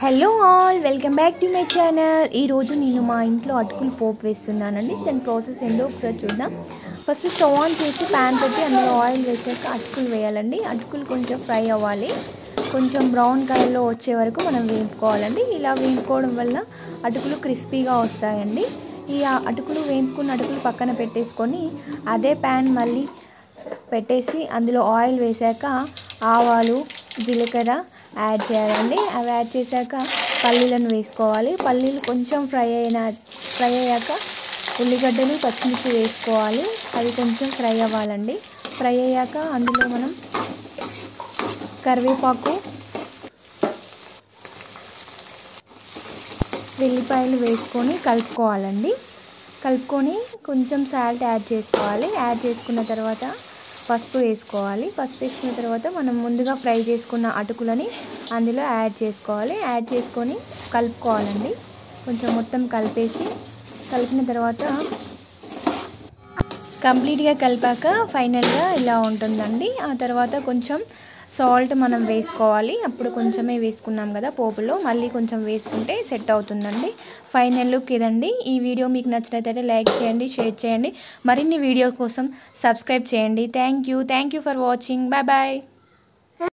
Hello all, welcome back to my channel. ఈరోజు నేను మా ఇంట్లో అటుకులు పోపు వేస్తున్నానండి. దాని ప్రాసెస్ ఏంటో ఒకసారి చూద్దాం. ఫస్ట్ స్టవ్ ఆన్ చేసి ప్యాన్ పెట్టి అందులో ఆయిల్ వేసాక అటుకులు వేయాలండి. అటుకులు కొంచెం ఫ్రై అవ్వాలి, కొంచెం బ్రౌన్ కలర్లో వచ్చే వరకు మనం వేపుకోవాలండి. ఇలా వేపుకోవడం వల్ల అటుకులు క్రిస్పీగా వస్తాయండి. ఈ అటుకులు వేపుకున్న అటుకులు పక్కన పెట్టేసుకొని అదే ప్యాన్ మళ్ళీ పెట్టేసి అందులో ఆయిల్ వేసాక ఆవాలు, జీలకర్ర యాడ్ చేయాలండి. అవి యాడ్ చేశాక పల్లీలను వేసుకోవాలి. పల్లీలు కొంచెం ఫ్రై అయ్యాక ఉల్లిగడ్డలు, పచ్చిమిర్చి వేసుకోవాలి. అవి కొంచెం ఫ్రై అవ్వాలండి. ఫ్రై అయ్యాక అందులో మనం కరివేపాకు, వెల్లిపాయలు వేసుకొని కలుపుకోవాలండి. కలుపుకొని కొంచెం సాల్ట్ యాడ్ చేసుకోవాలి. యాడ్ చేసుకున్న తర్వాత పసుపు వేసుకోవాలి. పసుపు వేసుకున్న తర్వాత మనం ముందుగా ఫ్రై చేసుకున్న అటుకులని అందులో యాడ్ చేసుకోవాలి. యాడ్ చేసుకొని కలుపుకోవాలండి. కొంచెం మొత్తం కలిపిన తర్వాత కంప్లీట్గా కలిపాక ఫైనల్గా ఇలా ఉంటుందండి. ఆ తర్వాత కొంచెం సాల్ట్ మనం వేసుకోవాలి. అప్పుడు కొంచెమే వేసుకున్నాం కదా పోపులో, మళ్ళీ కొంచెం వేసుకుంటే సెట్ అవుతుందండి. ఫైనల్ లుక్ ఇదండి. ఈ వీడియో మీకు నచ్చినట్లయితే లైక్ చేయండి, షేర్ చేయండి. మరిన్ని వీడియో కోసం సబ్స్క్రైబ్ చేయండి. Thank you for watching. Bye bye.